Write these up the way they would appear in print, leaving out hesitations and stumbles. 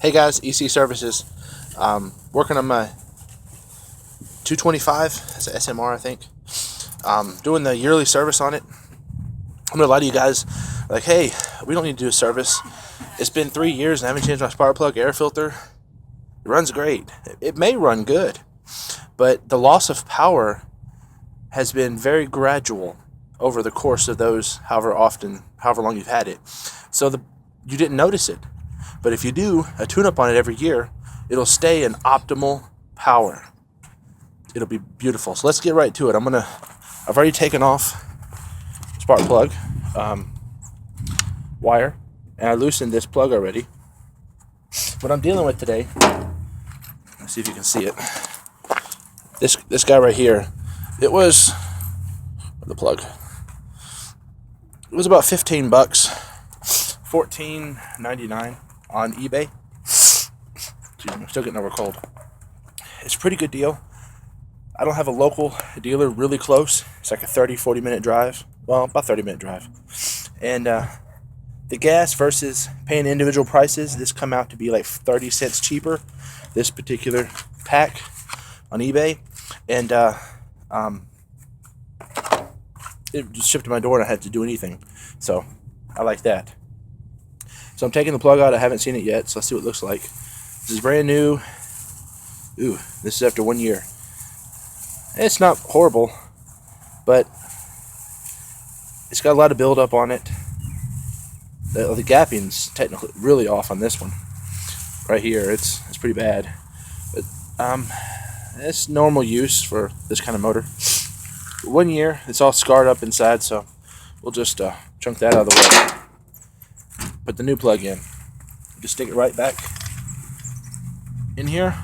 Hey guys, EC Services. Working on my 225. It's an SMR, I think. Doing the yearly service on it. I'm gonna lie to you guys, like, hey, we don't need to do a service. It's been 3 years and I haven't changed my spark plug air filter. It runs great. It may run good, but the loss of power has been very gradual over the course of those however long you've had it. So you didn't notice it. But if you do a tune-up on it every year, it'll stay in optimal power. It'll be beautiful. So let's get right to it. I've already taken off spark plug wire, and I loosened this plug already. What I'm dealing with today, let's see if you can see it. This guy right here, it was the plug. It was about $15, $14.99 on eBay. I'm still getting over cold. It's a pretty good deal. I don't have a local dealer really close. It's like a 30-40 minute drive. Well, about 30-minute drive. And the gas versus paying individual prices, this come out to be like 30 cents cheaper, this particular pack on eBay. And it just shipped to my door and I had to do anything. So I like that. So I'm taking the plug out. I haven't seen it yet, so let's see what it looks like. This is brand new. Ooh, this is after 1 year. It's not horrible, but it's got a lot of buildup on it. The gapping's technically really off on this one. Right here, it's pretty bad. But it's normal use for this kind of motor. 1 year, it's all scarred up inside, so we'll just chunk that out of the way. Put the new plug in. Just stick it right back in here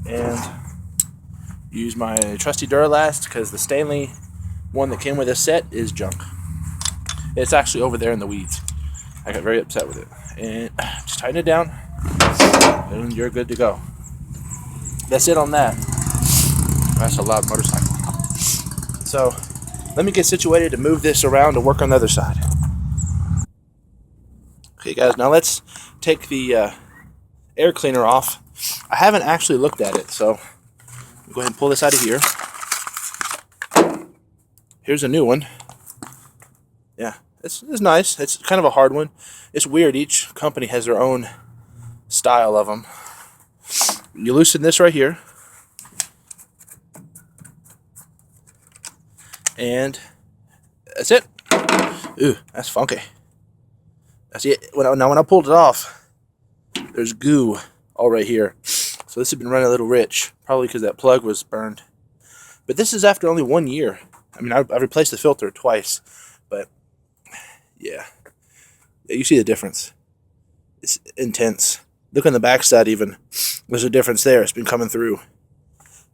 and use my trusty Duralast, because the Stanley one that came with this set is junk. It's actually over there in the weeds. I got very upset with it. And just tighten it down and you're good to go. That's it on that. That's a loud motorcycle. So let me get situated to move this around to work on the other side. Okay guys, now let's take the air cleaner off. I haven't actually looked at it, so I'll go ahead and pull this out of here. Here's a new one. Yeah, it's nice. It's kind of a hard one. It's weird. Each company has their own style of them. You loosen this right here. And that's it. Ooh, that's funky. That's it. Now when I pulled it off, there's goo all right here. So this has been running a little rich, probably because that plug was burned. But this is after only 1 year. I mean, I've replaced the filter twice, but yeah, you see the difference. It's intense. Look on the backside even. There's a difference there. It's been coming through.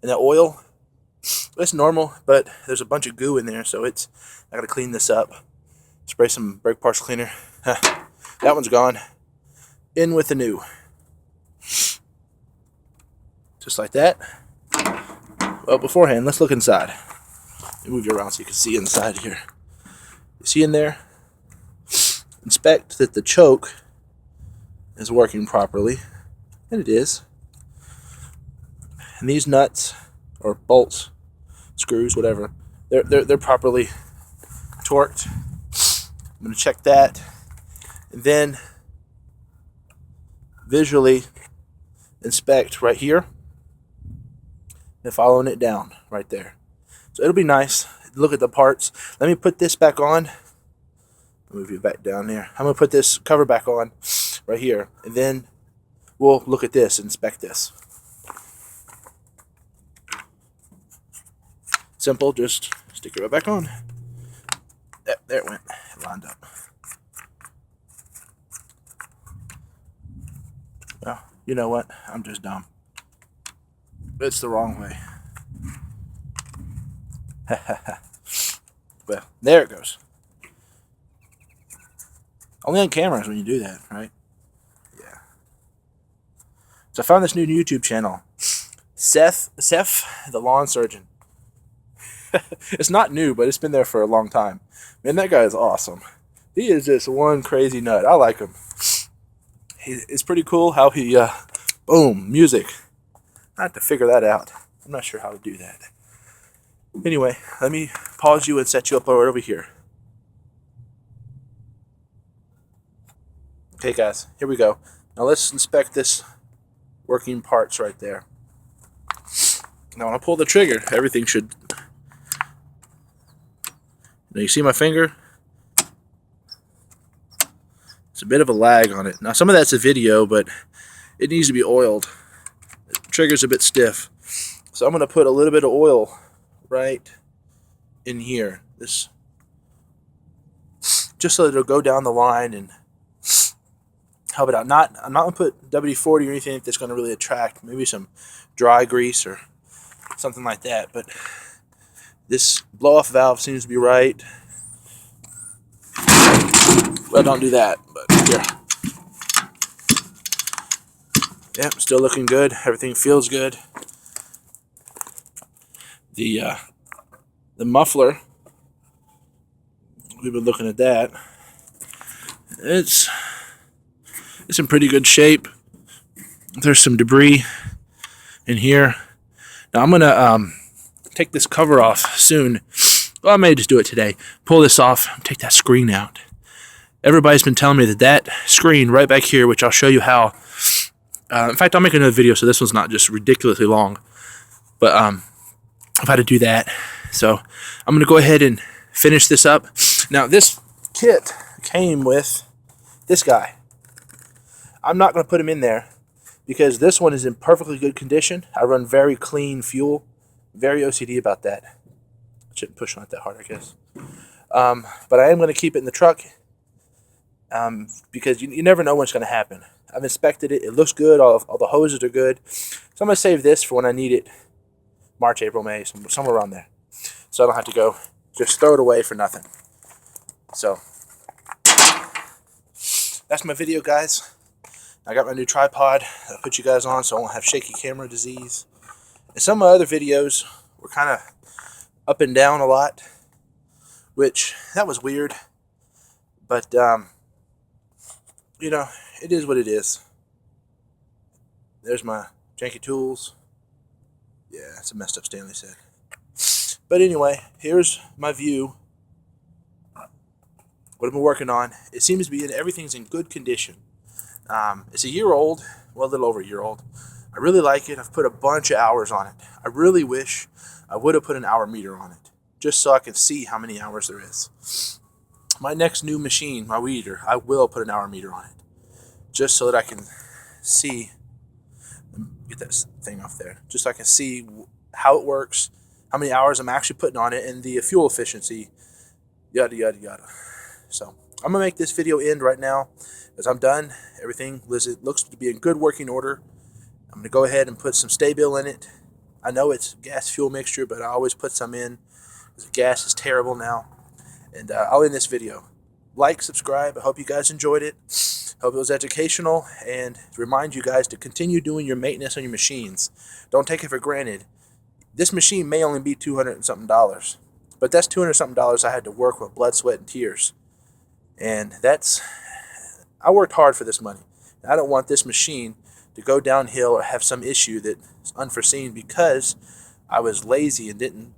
And that oil, it's normal, but there's a bunch of goo in there, so I got to clean this up. Spray some brake parts cleaner. That one's gone. In with the new. Just like that. Well, beforehand, let's look inside. Let me move you around so you can see inside here. You see in there? Inspect that the choke is working properly. And it is. And these nuts, or bolts, screws, whatever, they're properly torqued. I'm going to check that. And then visually inspect right here and following it down right there. So it'll be nice. Look at the parts. Let me put this back on. Move you back down there. I'm going to put this cover back on right here, and then we'll look at this, inspect this. Simple, just stick it right back on. There it went. It lined up. Well, you know what? I'm just dumb. It's the wrong way. Well, there it goes. Only on cameras when you do that, right? Yeah. So I found this new YouTube channel. Seth, the lawn surgeon. It's not new, but it's been there for a long time. Man, that guy is awesome. He is just one crazy nut. I like him. it's pretty cool how he, boom, music. I have to figure that out. I'm not sure how to do that. Anyway, let me pause you and set you up right over here. Okay, guys, here we go. Now let's inspect this working parts right there. Now when I pull the trigger, everything should... Now you see my finger? It's a bit of a lag on it. Now some of that's a video, but it needs to be oiled. The trigger's a bit stiff. So I'm going to put a little bit of oil right in here. This, just so it'll go down the line and help it out. I'm not going to put WD-40 or anything that's going to really attract. Maybe some dry grease or something like that. But this blow-off valve seems to be right. Well, don't do that, but here. Yep, still looking good. Everything feels good. The muffler, we've been looking at that. It's in pretty good shape. There's some debris in here. Now I'm gonna take this cover off soon. Well, I may just do it today. Pull this off, take that screen out. Everybody's been telling me that screen right back here, which I'll show you how. In fact, I'll make another video so this one's not just ridiculously long. But I've had to do that. So I'm going to go ahead and finish this up. Now, this kit came with this guy. I'm not going to put him in there because this one is in perfectly good condition. I run very clean fuel. Very OCD about that. I shouldn't push on it that hard, I guess. But I am going to keep it in the truck because you never know what's going to happen. I've inspected it. It looks good. All the hoses are good. So I'm going to save this for when I need it. March, April, May, somewhere around there. So I don't have to go just throw it away for nothing. So that's my video, guys. I got my new tripod I'll put you guys on so I won't have shaky camera disease. And some of my other videos were kind of up and down a lot, which that was weird. But, you know, it is what it is. There's my janky tools. Yeah, it's a messed up Stanley set. But anyway, here's my view. What I've been working on. It seems to be everything's in good condition. It's a year old. Well, a little over a year old. I really like it. I've put a bunch of hours on it. I really wish I would have put an hour meter on it, just so I can see how many hours there is. My next new machine, my weed eater, I will put an hour meter on it, just so that I can see. Get that thing off there, just so I can see how it works, how many hours I'm actually putting on it, and the fuel efficiency, yada yada yada. So I'm gonna make this video end right now, as I'm done. Everything looks to be in good working order. I'm gonna go ahead and put some Sta-Bil in it. I know it's gas fuel mixture, but I always put some in because the gas is terrible now. And I'll end this video. Like, subscribe. I hope you guys enjoyed it. Hope it was educational, and remind you guys to continue doing your maintenance on your machines. Don't take it for granted. This machine may only be $200 and something, but that's $200 something I had to work with blood, sweat, and tears. And I worked hard for this money. I don't want this machine to go downhill or have some issue that's unforeseen because I was lazy and didn't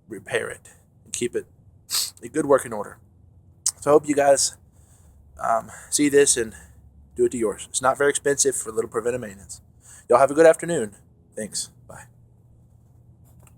repair it and keep it in good working order. So I hope you guys see this and do it to yours. It's not very expensive for a little preventive maintenance. Y'all have a good afternoon. Thanks.